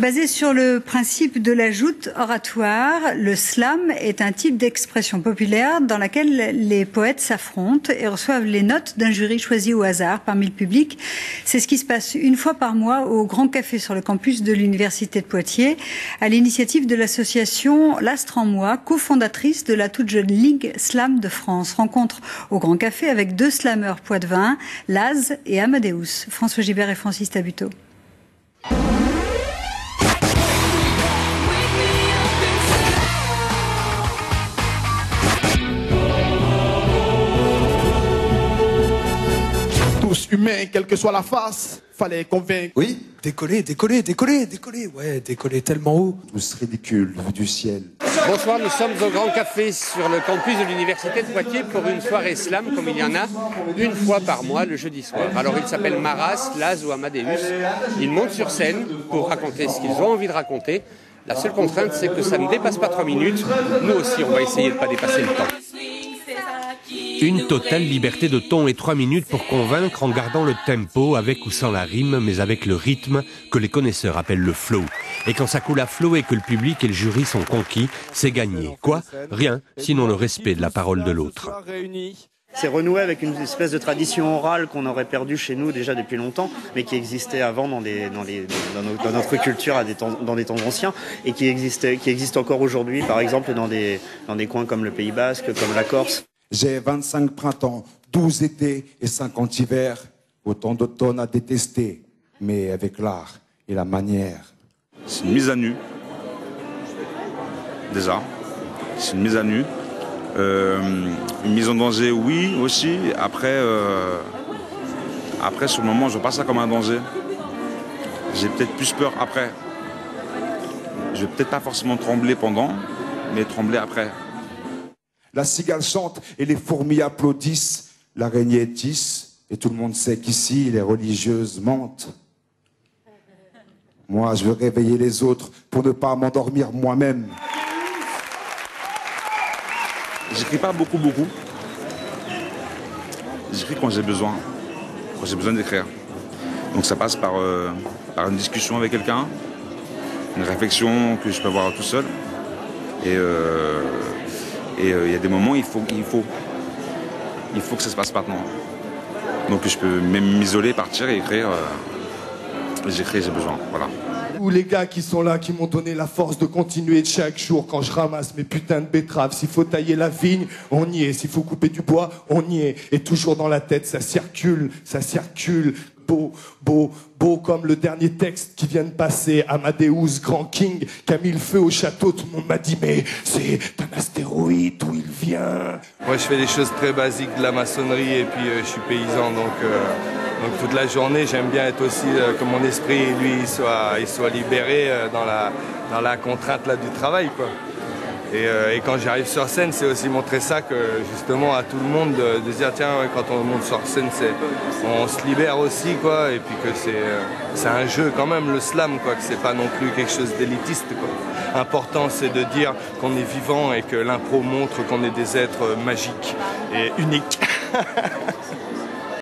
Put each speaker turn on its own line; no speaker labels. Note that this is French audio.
Basé sur le principe de la joute oratoire, le slam est un type d'expression populaire dans laquelle les poètes s'affrontent et reçoivent les notes d'un jury choisi au hasard parmi le public. C'est ce qui se passe une fois par mois au Grand Café sur le campus de l'Université de Poitiers, à l'initiative de l'association L'Astre en Moi, cofondatrice de la toute jeune Ligue Slam de France. Rencontre au Grand Café avec deux slameurs poitevins, Laz et Amadeus. François Gibert et Francis Tabuteau.
Humain, quelle que soit la face, fallait convaincre.
Oui, décoller, ouais, décoller tellement haut. Tous ridicules, vu du ciel.
Bonsoir, nous sommes au Grand Café sur le campus de l'Université de Poitiers pour une soirée slam, comme il y en a une fois par mois, le jeudi soir. Alors ils s'appellent Maras, Laz ou Amadeus. Ils montent sur scène pour raconter ce qu'ils ont envie de raconter. La seule contrainte, c'est que ça ne dépasse pas 3 minutes. Nous aussi, on va essayer de ne pas dépasser le temps.
Une totale liberté de ton et 3 minutes pour convaincre en gardant le tempo, avec ou sans la rime, mais avec le rythme que les connaisseurs appellent le flow. Et quand ça coule à flot et que le public et le jury sont conquis, c'est gagné. Quoi? Rien, sinon le respect de la parole de l'autre.
C'est renouer avec une espèce de tradition orale qu'on aurait perdue chez nous déjà depuis longtemps, mais qui existait avant dans notre culture dans des temps anciens, et qui existe encore aujourd'hui, par exemple dans des coins comme le Pays Basque, comme la Corse.
J'ai 25 printemps, 12 étés et 50 hivers, autant d'automne à détester, mais avec l'art et la manière.
C'est une mise à nu, déjà. C'est une mise à nu. Une mise en danger, oui, aussi. Après, sur le moment, je vois pas ça comme un danger. J'ai peut-être plus peur après. Je vais peut-être pas forcément trembler pendant, mais trembler après.
La cigale chante et les fourmis applaudissent, l'araignée tisse, et tout le monde sait qu'ici, les religieuses mentent. Moi, je veux réveiller les autres pour ne pas m'endormir moi-même.
J'écris pas beaucoup. J'écris quand j'ai besoin d'écrire. Donc ça passe par une discussion avec quelqu'un, une réflexion que je peux avoir tout seul. Et il y a des moments où il faut que ça se passe maintenant. Donc je peux même m'isoler, partir et écrire. J'écris, j'ai besoin, voilà.
Ou les gars qui sont là, qui m'ont donné la force de continuer chaque jour quand je ramasse mes putains de betteraves. S'il faut tailler la vigne, on y est. S'il faut couper du bois, on y est. Et toujours dans la tête, ça circule. Beau comme le dernier texte qui vient de passer. Amadeus, grand king, qui a mis le feu au château. Tout le monde m'a dit, mais c'est un astéroïde, d'où il vient?
Moi, je fais des choses très basiques, de la maçonnerie, et puis je suis paysan, donc toute la journée, j'aime bien être aussi que mon esprit, lui, il soit libéré dans la contrainte là, du travail, quoi. Et quand j'arrive sur scène, c'est aussi montrer ça que justement à tout le monde de se dire tiens, quand on monte sur scène, on se libère aussi, quoi, et puis que c'est un jeu quand même, le slam, quoi, que c'est pas non plus quelque chose d'élitiste, quoi. Important, c'est de dire qu'on est vivant et que l'impro montre qu'on est des êtres magiques et uniques.